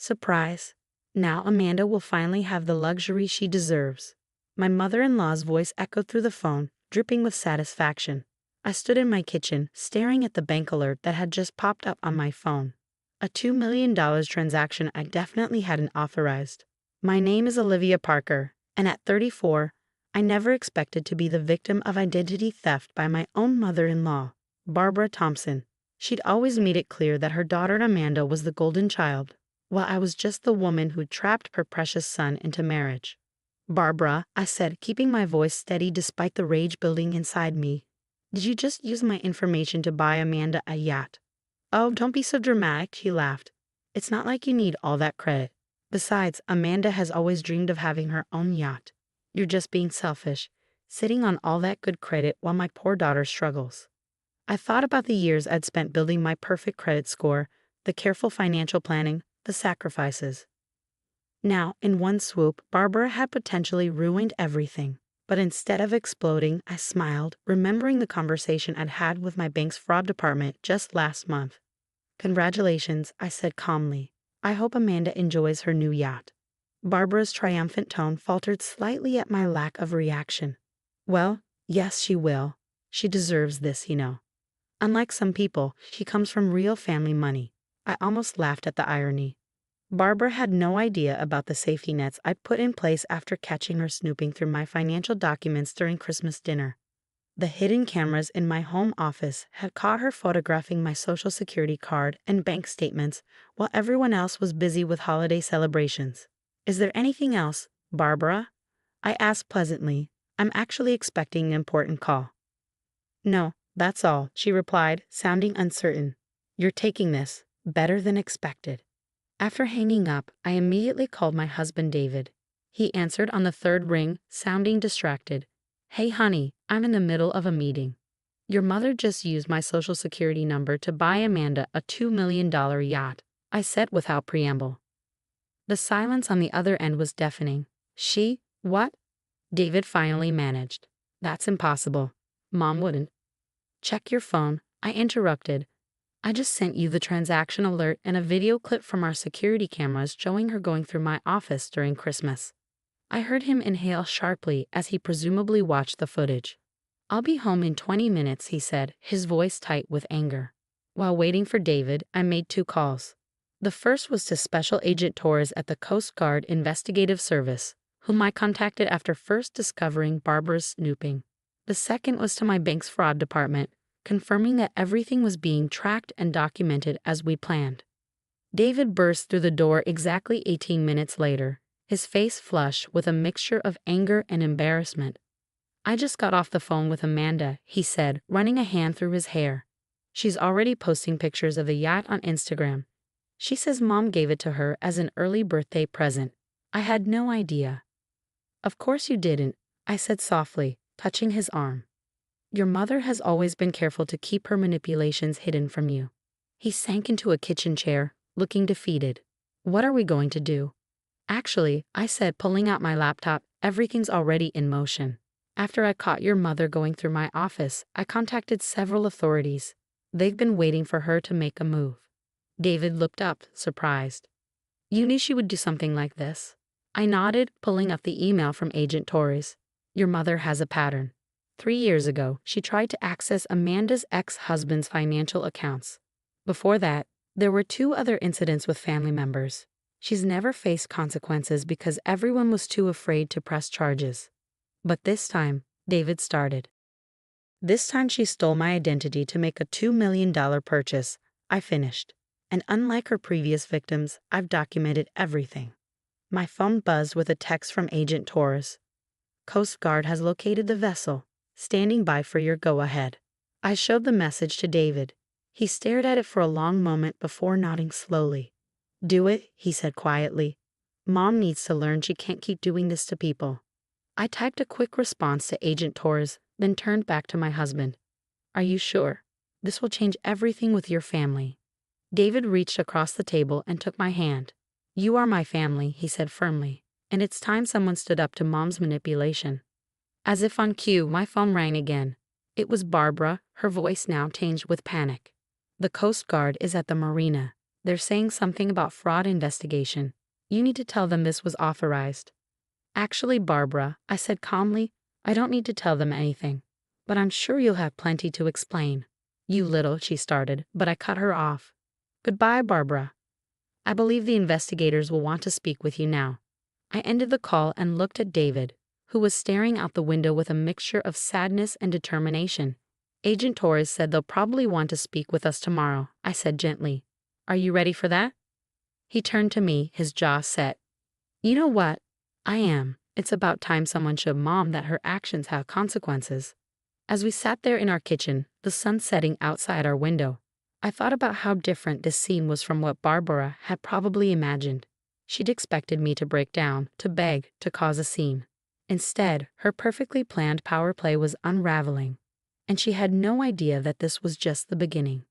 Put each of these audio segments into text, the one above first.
Surprise. Now Amanda will finally have the luxury she deserves. My mother-in-law's voice echoed through the phone, dripping with satisfaction. I stood in my kitchen, staring at the bank alert that had just popped up on my phone. A $2 million transaction I definitely hadn't authorized. My name is Olivia Parker, and at 34, I never expected to be the victim of identity theft by my own mother-in-law, Barbara Thompson. She'd always made it clear that her daughter Amanda was the golden child, while I was just the woman who trapped her precious son into marriage. "Barbara," I said, keeping my voice steady despite the rage building inside me. "Did you just use my information to buy Amanda a yacht?" "Oh, don't be so dramatic," she laughed. "It's not like you need all that credit. Besides, Amanda has always dreamed of having her own yacht. You're just being selfish, sitting on all that good credit while my poor daughter struggles." I thought about the years I'd spent building my perfect credit score, the careful financial planning, the sacrifices. Now, in one swoop, Barbara had potentially ruined everything. But instead of exploding, I smiled, remembering the conversation I'd had with my bank's fraud department just last month. "Congratulations," I said calmly. "I hope Amanda enjoys her new yacht." Barbara's triumphant tone faltered slightly at my lack of reaction. "Well, yes, she will. She deserves this, you know. Unlike some people, she comes from real family money." I almost laughed at the irony. Barbara had no idea about the safety nets I'd put in place after catching her snooping through my financial documents during Christmas dinner. The hidden cameras in my home office had caught her photographing my Social Security card and bank statements while everyone else was busy with holiday celebrations. "Is there anything else, Barbara?" I asked pleasantly. "I'm actually expecting an important call." "No, that's all," she replied, sounding uncertain. "You're taking this better than expected." After hanging up, I immediately called my husband David. He answered on the third ring, sounding distracted. "Hey honey, I'm in the middle of a meeting. Your mother just used my Social Security number to buy Amanda a $2 million yacht," I said without preamble. The silence on the other end was deafening. What? David finally managed. "That's impossible. Mom wouldn't." "Check your phone," I interrupted. "I just sent you the transaction alert and a video clip from our security cameras showing her going through my office during Christmas." I heard him inhale sharply as he presumably watched the footage. "I'll be home in 20 minutes, he said, his voice tight with anger. While waiting for David, I made 2 calls. The first was to Special Agent Torres at the Coast Guard Investigative Service, whom I contacted after first discovering Barbara's snooping. The second was to my bank's fraud department, confirming that everything was being tracked and documented as we planned. David burst through the door exactly 18 minutes later, his face flushed with a mixture of anger and embarrassment. "I just got off the phone with Amanda," he said, running a hand through his hair. "She's already posting pictures of the yacht on Instagram. She says Mom gave it to her as an early birthday present. I had no idea." "Of course you didn't," I said softly, touching his arm. "Your mother has always been careful to keep her manipulations hidden from you." He sank into a kitchen chair, looking defeated. "What are we going to do?" "Actually," I said, pulling out my laptop, "everything's already in motion. After I caught your mother going through my office, I contacted several authorities. They've been waiting for her to make a move." David looked up, surprised. "You knew she would do something like this?" I nodded, pulling up the email from Agent Torres. "Your mother has a pattern. 3 years ago, she tried to access Amanda's ex-husband's financial accounts. Before that, there were 2 other incidents with family members. She's never faced consequences because everyone was too afraid to press charges. But this time," David started. "This time she stole my identity to make a $2 million purchase," I finished. "And unlike her previous victims, I've documented everything." My phone buzzed with a text from Agent Torres. "Coast Guard has located the vessel. Standing by for your go-ahead." I showed the message to David. He stared at it for a long moment before nodding slowly. "Do it," he said quietly. "Mom needs to learn she can't keep doing this to people." I typed a quick response to Agent Torres, then turned back to my husband. "Are you sure? This will change everything with your family." David reached across the table and took my hand. "You are my family," he said firmly, "and it's time someone stood up to Mom's manipulation." As if on cue, my phone rang again. It was Barbara, her voice now tinged with panic. "The Coast Guard is at the marina. They're saying something about fraud investigation. You need to tell them this was authorized. Actually, Barbara, I said calmly, I don't need to tell them anything. But I'm sure you'll have plenty to explain. You little, she started, but I cut her off. Goodbye, Barbara. I believe the investigators will want to speak with you now. I ended the call and looked at David, who was staring out the window with a mixture of sadness and determination. Agent Torres said they'll probably want to speak with us tomorrow, I said gently. Are you ready for that? He turned to me, his jaw set. You know what? I am. It's about time someone showed Mom that her actions have consequences. As we sat there in our kitchen, the sun setting outside our window, I thought about how different this scene was from what Barbara had probably imagined. She'd expected me to break down, to beg, to cause a scene. Instead, her perfectly planned power play was unraveling, and she had no idea that this was just the beginning.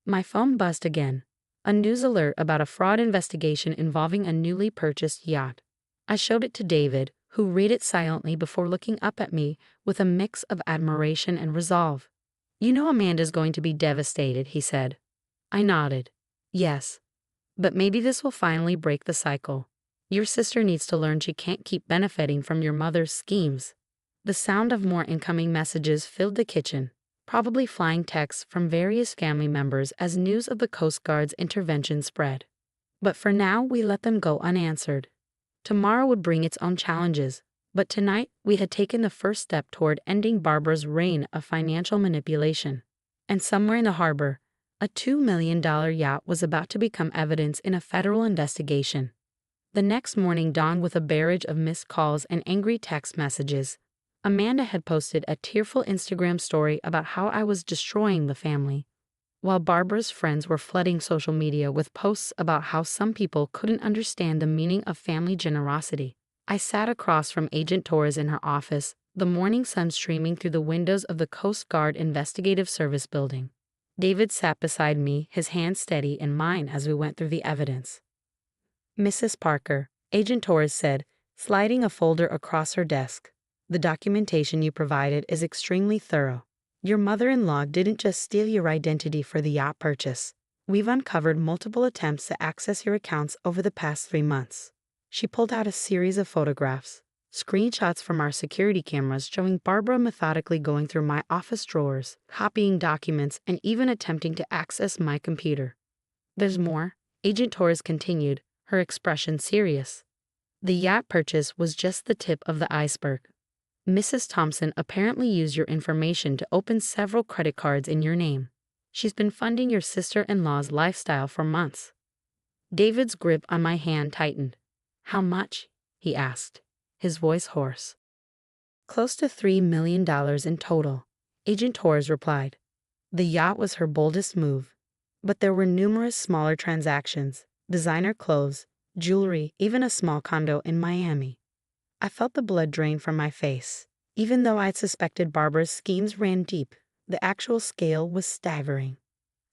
My phone buzzed again. A news alert about a fraud investigation involving a newly purchased yacht. I showed it to David, who read it silently before looking up at me with a mix of admiration and resolve. You know Amanda's going to be devastated, he said. I nodded. Yes. But maybe this will finally break the cycle. Your sister needs to learn she can't keep benefiting from your mother's schemes. The sound of more incoming messages filled the kitchen, probably flying texts from various family members as news of the Coast Guard's intervention spread. But for now, we let them go unanswered. Tomorrow would bring its own challenges, but tonight we had taken the first step toward ending Barbara's reign of financial manipulation. And somewhere in the harbor, a $2 million yacht was about to become evidence in a federal investigation. The next morning dawned with a barrage of missed calls and angry text messages. Amanda had posted a tearful Instagram story about how I was destroying the family, while Barbara's friends were flooding social media with posts about how some people couldn't understand the meaning of family generosity. I sat across from Agent Torres in her office, the morning sun streaming through the windows of the Coast Guard Investigative Service building. David sat beside me, his hand steady in mine as we went through the evidence. Mrs. Parker, Agent Torres said, sliding a folder across her desk. The documentation you provided is extremely thorough. Your mother-in-law didn't just steal your identity for the yacht purchase. We've uncovered multiple attempts to access your accounts over the past 3 months. She pulled out a series of photographs, screenshots from our security cameras showing Barbara methodically going through my office drawers, copying documents, and even attempting to access my computer. There's more, Agent Torres continued, her expression serious. The yacht purchase was just the tip of the iceberg. Mrs. Thompson apparently used your information to open several credit cards in your name. She's been funding your sister-in-law's lifestyle for months. David's grip on my hand tightened. How much? He asked, his voice hoarse. Close to $3 million in total, Agent Torres replied. The yacht was her boldest move, but there were numerous smaller transactions, designer clothes, jewelry, even a small condo in Miami. I felt the blood drain from my face. Even though I'd suspected Barbara's schemes ran deep, the actual scale was staggering.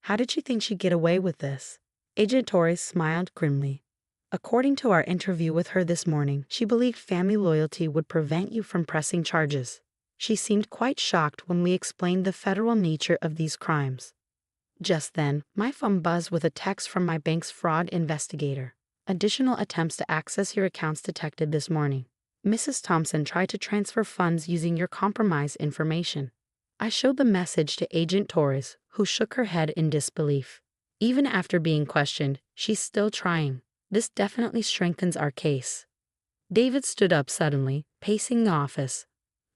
How did she think she'd get away with this? Agent Torres smiled grimly. According to our interview with her this morning, she believed family loyalty would prevent you from pressing charges. She seemed quite shocked when we explained the federal nature of these crimes. Just then, my phone buzzed with a text from my bank's fraud investigator. Additional attempts to access your accounts detected this morning. Mrs. Thompson tried to transfer funds using your compromised information. I showed the message to Agent Torres, who shook her head in disbelief. Even after being questioned, she's still trying. This definitely strengthens our case. David stood up suddenly, pacing the office.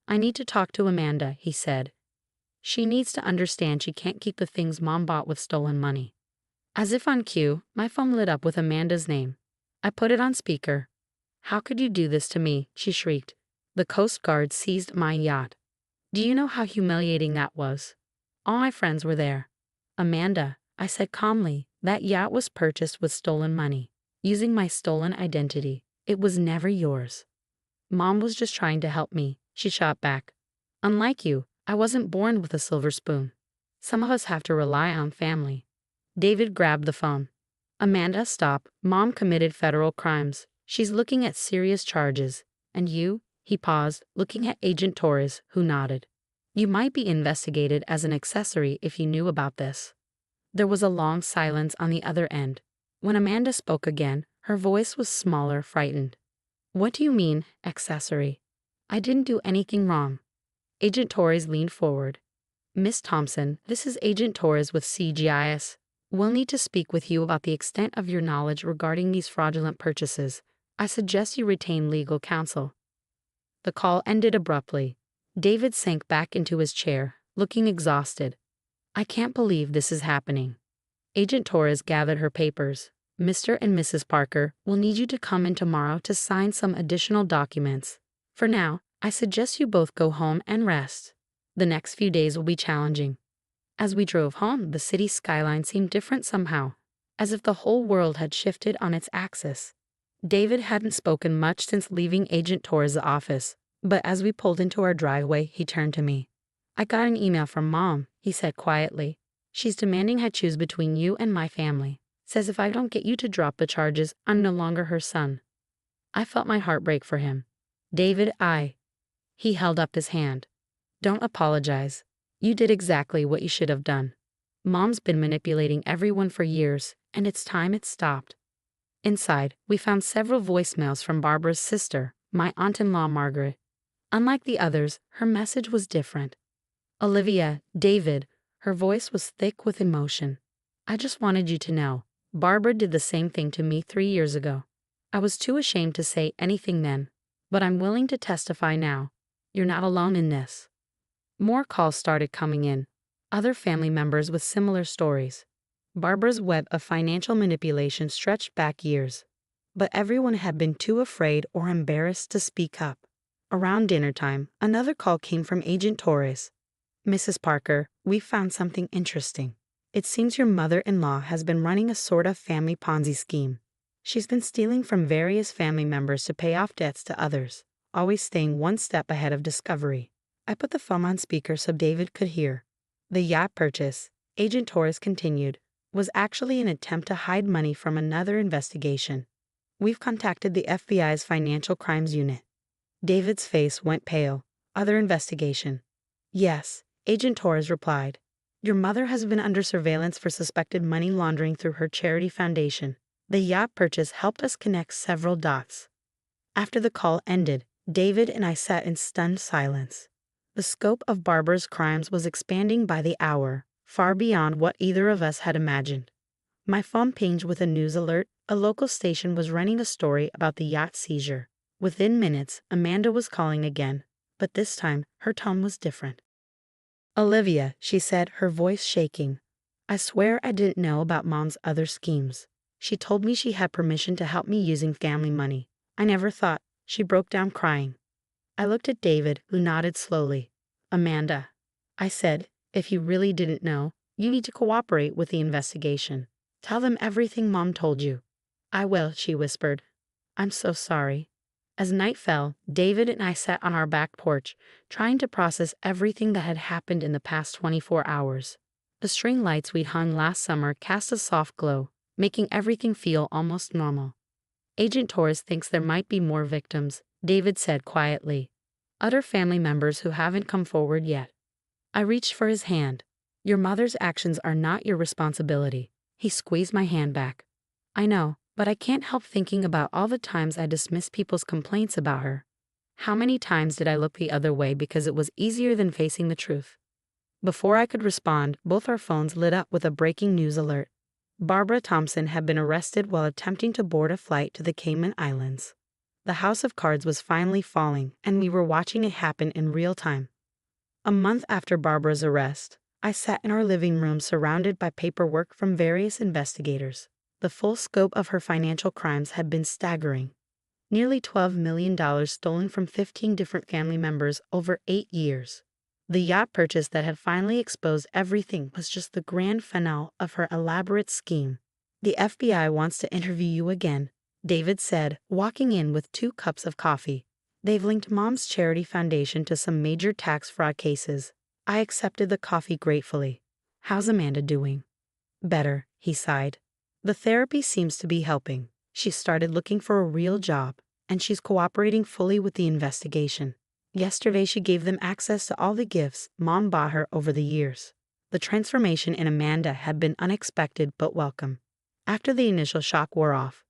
I need to talk to Amanda, he said. She needs to understand she can't keep the things Mom bought with stolen money. As if on cue, my phone lit up with Amanda's name. I put it on speaker. How could you do this to me? She shrieked. The Coast Guard seized my yacht. Do you know how humiliating that was? All my friends were there. Amanda, I said calmly, that yacht was purchased with stolen money, using my stolen identity. It was never yours. Mom was just trying to help me, she shot back. Unlike you, I wasn't born with a silver spoon. Some of us have to rely on family. David grabbed the phone. Amanda, stop. Mom committed federal crimes. She's looking at serious charges. And you? He paused, looking at Agent Torres, who nodded. You might be investigated as an accessory if you knew about this. There was a long silence on the other end. When Amanda spoke again, her voice was smaller, frightened. What do you mean, accessory? I didn't do anything wrong. Agent Torres leaned forward. Miss Thompson, this is Agent Torres with CGIS. We'll need to speak with you about the extent of your knowledge regarding these fraudulent purchases. I suggest you retain legal counsel. The call ended abruptly. David sank back into his chair, looking exhausted. I can't believe this is happening. Agent Torres gathered her papers. Mr. and Mrs. Parker will need you to come in tomorrow to sign some additional documents. For now, I suggest you both go home and rest. The next few days will be challenging. As we drove home, the city skyline seemed different somehow, as if the whole world had shifted on its axis. David hadn't spoken much since leaving Agent Torres' office, but as we pulled into our driveway, he turned to me. I got an email from Mom, he said quietly. She's demanding I choose between you and my family. Says if I don't get you to drop the charges, I'm no longer her son. I felt my heart break for him. David, He held up his hand. Don't apologize. You did exactly what you should have done. Mom's been manipulating everyone for years, and it's time it stopped. Inside, we found several voicemails from Barbara's sister, my aunt-in-law Margaret. Unlike the others, her message was different. Olivia, David, her voice was thick with emotion. I just wanted you to know, Barbara did the same thing to me 3 years ago. I was too ashamed to say anything then, but I'm willing to testify now. You're not alone in this. More calls started coming in. Other family members with similar stories. Barbara's web of financial manipulation stretched back years. But everyone had been too afraid or embarrassed to speak up. Around dinner time, another call came from Agent Torres. Mrs. Parker, we found something interesting. It seems your mother-in-law has been running a sort of family Ponzi scheme. She's been stealing from various family members to pay off debts to others, always staying one step ahead of discovery. I put the phone on speaker so David could hear. The yacht purchase, Agent Torres continued, was actually an attempt to hide money from another investigation. We've contacted the FBI's Financial Crimes Unit. David's face went pale. Other investigation. Yes, Agent Torres replied. Your mother has been under surveillance for suspected money laundering through her charity foundation. The yacht purchase helped us connect several dots. After the call ended, David and I sat in stunned silence. The scope of Barbara's crimes was expanding by the hour, far beyond what either of us had imagined. My phone pinged with a news alert. A local station was running a story about the yacht seizure. Within minutes, Amanda was calling again, but this time her tone was different. Olivia, she said, her voice shaking. I swear I didn't know about Mom's other schemes. She told me she had permission to help me using family money. I never thought. She broke down crying. I looked at David, who nodded slowly. Amanda, I said, if you really didn't know, you need to cooperate with the investigation. Tell them everything Mom told you. I will, she whispered. I'm so sorry. As night fell, David and I sat on our back porch, trying to process everything that had happened in the past 24 hours. The string lights we'd hung last summer cast a soft glow, making everything feel almost normal. Agent Torres thinks there might be more victims, David said quietly. Other family members who haven't come forward yet. I reached for his hand. Your mother's actions are not your responsibility. He squeezed my hand back. I know, but I can't help thinking about all the times I dismissed people's complaints about her. How many times did I look the other way because it was easier than facing the truth? Before I could respond, both our phones lit up with a breaking news alert. Barbara Thompson had been arrested while attempting to board a flight to the Cayman Islands. The house of cards was finally falling, and we were watching it happen in real time. A month after Barbara's arrest, I sat in our living room surrounded by paperwork from various investigators. The full scope of her financial crimes had been staggering. Nearly $12 million stolen from 15 different family members over 8 years. The yacht purchase that had finally exposed everything was just the grand finale of her elaborate scheme. The FBI wants to interview you again, David said, walking in with 2 cups of coffee. They've linked Mom's charity foundation to some major tax fraud cases. I accepted the coffee gratefully. How's Amanda doing? Better, he sighed. The therapy seems to be helping. She started looking for a real job, and she's cooperating fully with the investigation. Yesterday she gave them access to all the gifts Mom bought her over the years. The transformation in Amanda had been unexpected but welcome. After the initial shock wore off,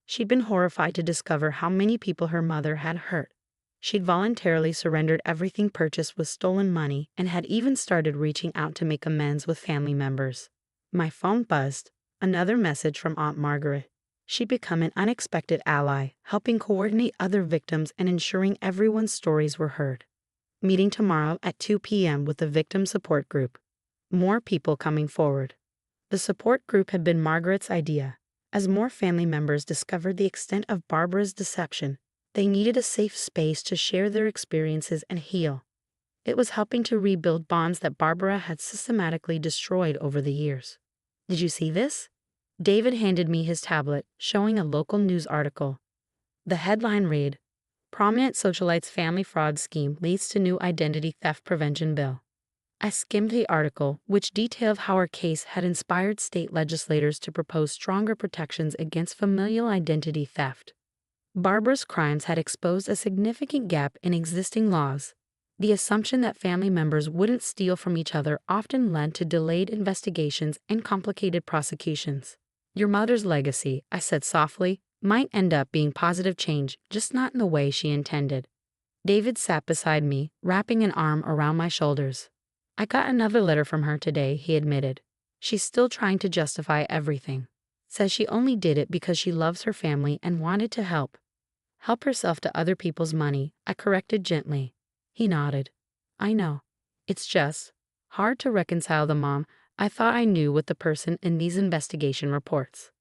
she'd been horrified to discover how many people her mother had hurt. She'd voluntarily surrendered everything purchased with stolen money and had even started reaching out to make amends with family members. My phone buzzed. Another message from Aunt Margaret. She'd become an unexpected ally, helping coordinate other victims and ensuring everyone's stories were heard. Meeting tomorrow at 2 p.m. with the victim support group. More people coming forward. The support group had been Margaret's idea. As more family members discovered the extent of Barbara's deception, they needed a safe space to share their experiences and heal. It was helping to rebuild bonds that Barbara had systematically destroyed over the years. Did you see this? David handed me his tablet, showing a local news article. The headline read, "Prominent Socialite's Family Fraud Scheme Leads to New Identity Theft Prevention Bill." I skimmed the article, which detailed how her case had inspired state legislators to propose stronger protections against familial identity theft. Barbara's crimes had exposed a significant gap in existing laws. The assumption that family members wouldn't steal from each other often led to delayed investigations and complicated prosecutions. Your mother's legacy, I said softly, might end up being positive change, just not in the way she intended. David sat beside me, wrapping an arm around my shoulders. I got another letter from her today, he admitted. She's still trying to justify everything. Says she only did it because she loves her family and wanted to help. Help herself to other people's money, I corrected gently. He nodded. I know. It's just hard to reconcile the mom I thought I knew with the person in these investigation reports.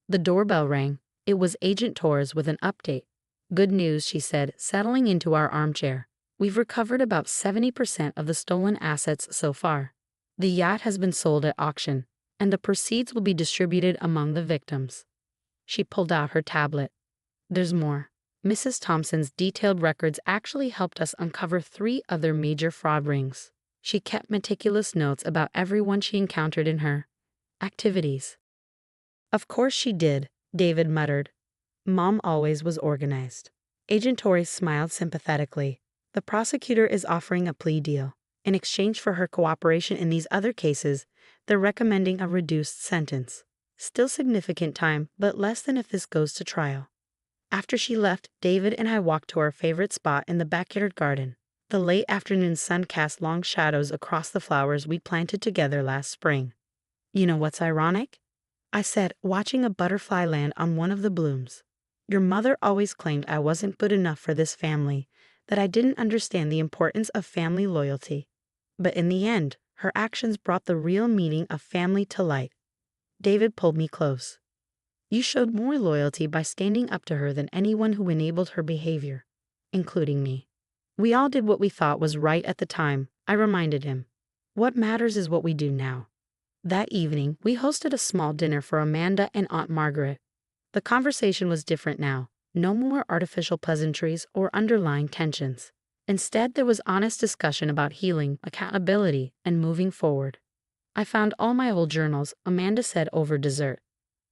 The doorbell rang. It was Agent Torres with an update. Good news, she said, settling into our armchair. We've recovered about 70% of the stolen assets so far. The yacht has been sold at auction, and the proceeds will be distributed among the victims. She pulled out her tablet. There's more. Mrs. Thompson's detailed records actually helped us uncover 3 other major fraud rings. She kept meticulous notes about everyone she encountered in her activities. Of course she did, David muttered. Mom always was organized. Agent Torres smiled sympathetically. The prosecutor is offering a plea deal. In exchange for her cooperation in these other cases, they're recommending a reduced sentence. Still significant time, but less than if this goes to trial. After she left, David and I walked to our favorite spot in the backyard garden. The late afternoon sun cast long shadows across the flowers we planted together last spring. You know what's ironic? I said, watching a butterfly land on one of the blooms. Your mother always claimed I wasn't good enough for this family, that I didn't understand the importance of family loyalty. But in the end, her actions brought the real meaning of family to light. David pulled me close. You showed more loyalty by standing up to her than anyone who enabled her behavior, including me. We all did what we thought was right at the time, I reminded him. What matters is what we do now. That evening, we hosted a small dinner for Amanda and Aunt Margaret. The conversation was different now. No more artificial pleasantries or underlying tensions. Instead, there was honest discussion about healing, accountability, and moving forward. I found all my old journals, Amanda said over dessert.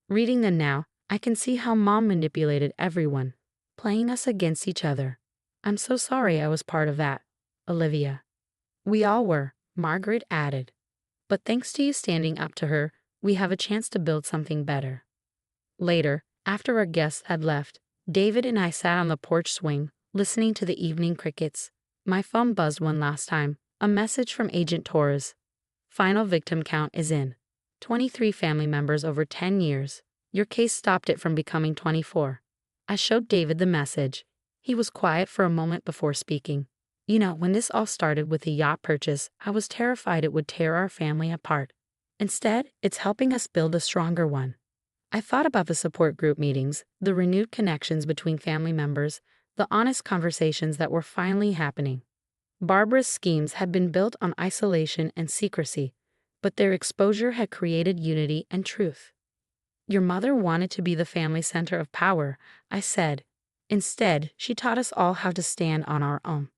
Reading them now, I can see how Mom manipulated everyone, playing us against each other. I'm so sorry I was part of that, Olivia. We all were, Margaret added. But thanks to you standing up to her, we have a chance to build something better. Later, after our guests had left, David and I sat on the porch swing, listening to the evening crickets. My phone buzzed one last time, a message from Agent Torres. Final victim count is in. 23 family members over 10 years. Your case stopped it from becoming 24. I showed David the message. He was quiet for a moment before speaking. You know, when this all started with the yacht purchase, I was terrified it would tear our family apart. Instead, it's helping us build a stronger one. I thought about the support group meetings, the renewed connections between family members, the honest conversations that were finally happening. Barbara's schemes had been built on isolation and secrecy, but their exposure had created unity and truth. Your mother wanted to be the family center of power, I said. Instead, she taught us all how to stand on our own.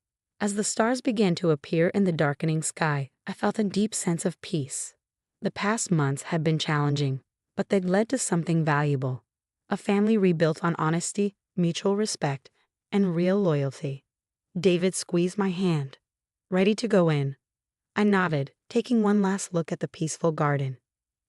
As the stars began to appear in the darkening sky, I felt a deep sense of peace. The past months had been challenging, but they'd led to something valuable. A family rebuilt on honesty, mutual respect, and real loyalty. David squeezed my hand. Ready to go in? I nodded, taking one last look at the peaceful garden.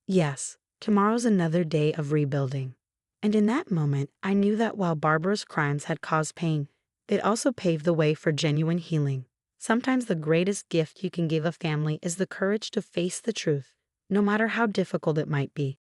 Yes, Tomorrow's another day of rebuilding. And in that moment, I knew that while Barbara's crimes had caused pain, it also paved the way for genuine healing. Sometimes the greatest gift you can give a family is the courage to face the truth, no matter how difficult it might be.